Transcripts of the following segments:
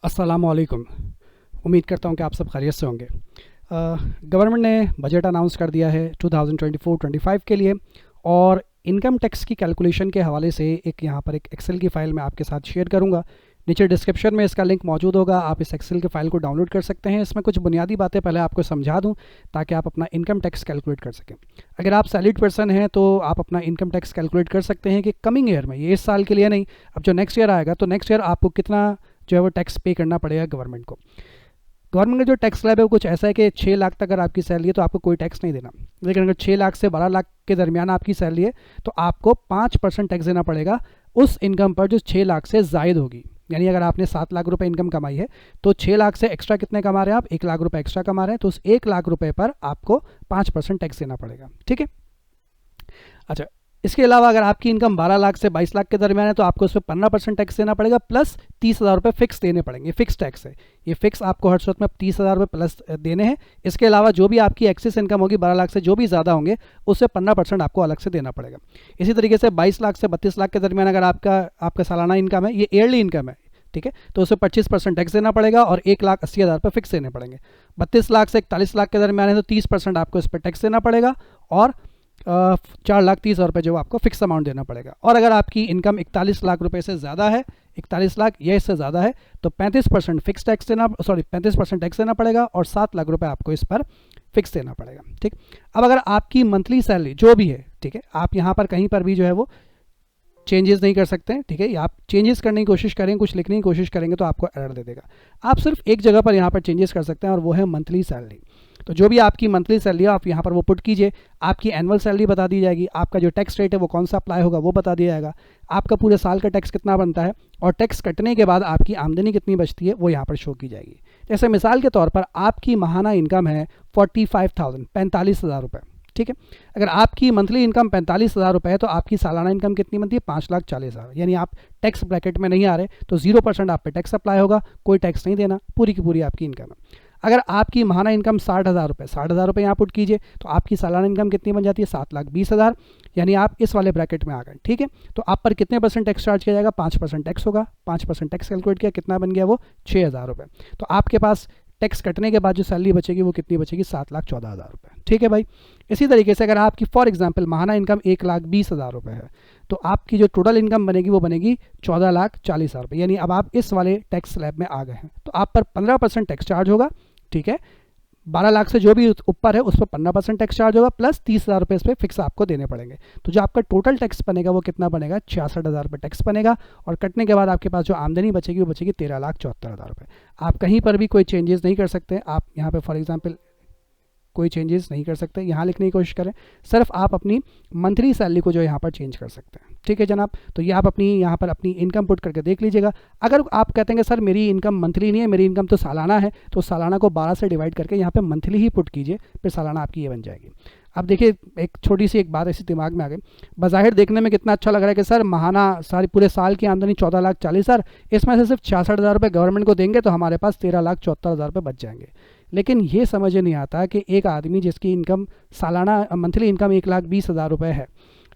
अस्सलामुअलैकुम। उम्मीद करता हूँ कि आप सब खैरियत से होंगे। गवर्नमेंट ने बजट अनाउंस कर दिया है 2024-25 के लिए, और इनकम टैक्स की कैलकुलेशन के हवाले से यहाँ पर एक एक्सेल की फ़ाइल मैं आपके साथ शेयर करूँगा। नीचे डिस्क्रिप्शन में इसका लिंक मौजूद होगा, आप इस एक्सेल की फ़ाइल को डाउनलोड कर सकते हैं। इसमें कुछ बुनियादी बातें पहले आपको समझा दूं ताकि आप अपना इनकम टैक्स कैलकुलेट कर सकें। अगर आप सैलरीड पर्सन हैं तो आप अपना इनकम टैक्स कैलकुलेट कर सकते हैं कि कमिंग ईयर में, ये इस साल के लिए नहीं, अब जो नेक्स्ट ईयर आएगा तो नेक्स्ट ईयर आपको कितना जो है वो टैक्स पे करना पड़ेगा गवर्नमेंट को। गवर्नमेंट का जो टैक्स स्लैब है वो कुछ ऐसा है कि 6 लाख तक अगर आपकी सैलरी है तो आपको कोई टैक्स नहीं देना, लेकिन अगर 6 लाख से 12 लाख के दरमियान आपकी सैलरी है तो आपको 5% टैक्स देना पड़ेगा उस इनकम पर जो 6 लाख से ज़ायद होगी। यानी अगर आपने 7 लाख रुपए इनकम कमाई है तो 6 लाख से एक्स्ट्रा कितने कमा रहे हैं आप, 1 लाख रुपए एक्स्ट्रा कमा रहे हैं, तो उस 1 लाख रुपए पर आपको 5% टैक्स देना पड़ेगा। ठीक है। अच्छा, इसके अलावा अगर आपकी इनकम 12 लाख से 22 लाख के दरमियान है तो आपको उस पर 15% टैक्स देना पड़ेगा, प्लस 30,000 रुपये फिक्स देने पड़ेंगे। फिक्स टैक्स है ये, फिक्स आपको हर सूरत में 30,000 रुपये प्लस देने हैं। इसके अलावा जो भी आपकी एक्सेस इनकम होगी 12 लाख से जो भी ज़्यादा होंगे उससे 15% आपको अलग से देना पड़ेगा। इसी तरीके से 22 लाख से 32 लाख के दरमियान अगर आपका सालाना इनकम है, ये ईयरली इनकम है, ठीक है, तो उसे 25% टैक्स देना पड़ेगा और 1,80,000 रुपये फिक्स देने पड़ेंगे। 32 लाख से 41 लाख के दरमियान है तो 30% आपको इस पर टैक्स देना पड़ेगा और 4,30,000 रुपये जो आपको फिक्स अमाउंट देना पड़ेगा। और अगर आपकी इनकम 41 लाख रुपए से ज़्यादा है, 41 लाख या इससे ज़्यादा है, तो 35% फिक्स टैक्स देना 35% टैक्स देना पड़ेगा और 7 लाख रुपए आपको इस पर फिक्स देना पड़ेगा। ठीक। अब अगर आपकी मंथली सैलरी जो भी है, ठीक है, आप यहाँ पर कहीं पर भी जो है वो चेंजेस नहीं कर सकते हैं। ठीक है, आप चेंजेस करने की कोशिश करें, कुछ लिखने की कोशिश करेंगे तो आपको एरर दे देगा। आप सिर्फ एक जगह पर यहाँ पर चेंजेस कर सकते हैं और वो है मंथली सैलरी। तो जो भी आपकी मंथली सैलरी है आप यहाँ पर वो पुट कीजिए। आपकी एनुअल सैलरी बता दी जाएगी, आपका जो टैक्स रेट है वो कौन सा अप्लाई होगा वो बता दिया जाएगा, आपका पूरे साल का टैक्स कितना बनता है और टैक्स कटने के बाद आपकी आमदनी कितनी बचती है वो यहाँ पर शो की जाएगी। जैसे मिसाल के तौर पर आपकी माहाना इनकम है 45,000, 45,000 रुपये। ठीक है, अगर आपकी मंथली इनकम 45,000 रुपये है तो आपकी सालाना इनकम कितनी बनती है, 5,40,000। यानी आप टैक्स ब्रैकेट में नहीं आ रहे तो 0% आप पे टैक्स अप्लाई होगा, कोई टैक्स नहीं देना, पूरी की पूरी आपकी इनकम है। अगर आपकी माहाना इनकम 60,000 रुपये, 60,000 रुपये यहाँ पुट कीजिए तो आपकी सालाना इनकम कितनी बन जाती है, 7,20,000। यानी आप इस वाले ब्रैकेट में आ गए। ठीक है, तो आप पर कितने परसेंट टैक्स चार्ज किया जाएगा, 5% टैक्स होगा। 5% टैक्स कैलकुलेट किया, कितना बन गया वो 6,000 रुपये। तो आपके पास टैक्स कटने के बाद जो सैलरी बचेगी वो कितनी बचेगी, 7,14,000 रुपये। ठीक है भाई। इसी तरीके से अगर आपकी फॉर एग्जांपल माहाना इनकम 1,20,000 रुपये है तो आपकी जो टोटल इनकम बनेगी वो बनेगी 14,40,000 रुपये। यानी अब आप इस वाले टैक्स स्लैब में आ गए हैं तो आप पर 15% टैक्स चार्ज होगा। ठीक है, 12 लाख से जो भी ऊपर है उस पर 15% टैक्स चार्ज होगा, प्लस 30,000 रुपये इस पर फिक्स आपको देने पड़ेंगे। तो जो आपका टोटल टैक्स बनेगा वो कितना बनेगा, 66,000 रुपये टैक्स बनेगा। और कटने के बाद आपके पास जो आमदनी बचेगी वो बचेगी 13,74,000 रुपये। आप कहीं पर भी कोई चेंजेस नहीं कर सकते। आप यहाँ पे फॉर एग्जांपल कोई चेंजेस नहीं कर सकते, यहाँ लिखने की कोशिश करें, सिर्फ आप अपनी मंथली सैलरी को जो यहाँ पर चेंज कर सकते हैं। ठीक है जनाब, तो ये आप अपनी यहाँ पर अपनी इनकम पुट करके देख लीजिएगा। अगर आप कहते हैं सर मेरी इनकम मंथली नहीं है, मेरी इनकम तो सालाना है, तो सालाना को 12 से डिवाइड करके यहाँ पे मंथली ही पुट कीजिए, फिर सालाना आपकी ये बन जाएगी। अब देखिए एक छोटी सी एक बात ऐसी दिमाग में आ गई, बज़ाहिर देखने में कितना अच्छा लग रहा है कि सर महाना सारी पूरे साल की आमदनी 14,40,000, इसमें से सिर्फ 66,000 रुपये गवर्नमेंट को देंगे तो हमारे पास 13,74,000 रुपये बच जाएंगे। लेकिन ये समझ नहीं आता कि एक आदमी जिसकी इनकम सालाना मंथली इनकम 1,20,000 रुपये है,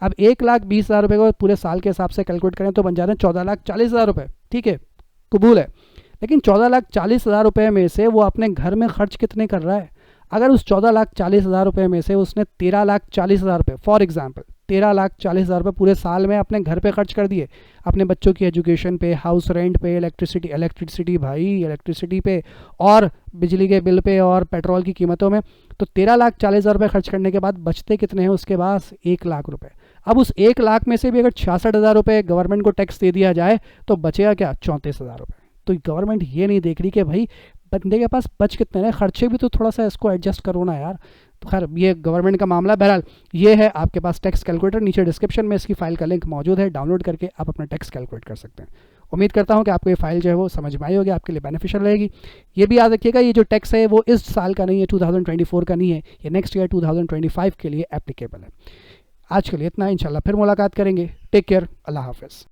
अब 1,20,000 रुपये को पूरे साल के हिसाब से कैलकुलेट करें तो बन जा रहे हैं 14,40,000 रुपये। ठीक है, कबूल है, लेकिन 14,40,000 रुपये में से वो अपने घर में खर्च कितने कर रहा है। अगर उस 14,40,000 रुपये में से उसने 13,40,000 रुपये, फॉर एग्जांपल 13,40,000 रुपये पूरे साल में अपने घर पे खर्च कर दिए, अपने बच्चों की एजुकेशन पे, हाउस रेंट पे, इलेक्ट्रिसिटी पे और बिजली के बिल पे और पेट्रोल की कीमतों में, तो 13,40,000 रुपये खर्च करने के बाद बचते कितने हैं उसके पास, 1 लाख रुपये। अब उस 1 लाख में से भी अगर 66,000 रुपये गवर्नमेंट को टैक्स दे दिया जाए तो बचेगा क्या, 34,000 रुपये। तो गवर्नमेंट ये नहीं देख रही कि भाई बंदे के पास बच कितने हैं, खर्चे भी तो थोड़ा सा इसको एडजस्ट करो ना यार। तो खैर ये गवर्नमेंट का मामला। बहरहाल ये है आपके पास टैक्स कैलकुलेटर, नीचे डिस्क्रिप्शन में इसकी फाइल का लिंक मौजूद है, डाउनलोड करके आप अपना टैक्स कैलकुलेट कर सकते हैं। उम्मीद करता हूँ कि आपको ये फाइल जो है वो समझ में आई होगी, आपके लिए बेनिफिशियल रहेगी। ये भी याद रखिएगा ये जो टैक्स है वो इस साल का नहीं है, 2024 का नहीं है, ये नेक्स्ट ईयर 2025 के लिए एप्लीकेबल है। आज के लिए इतना, इंशाल्लाह फिर मुलाकात करेंगे। टेक केयर, अल्लाह हाफिज़।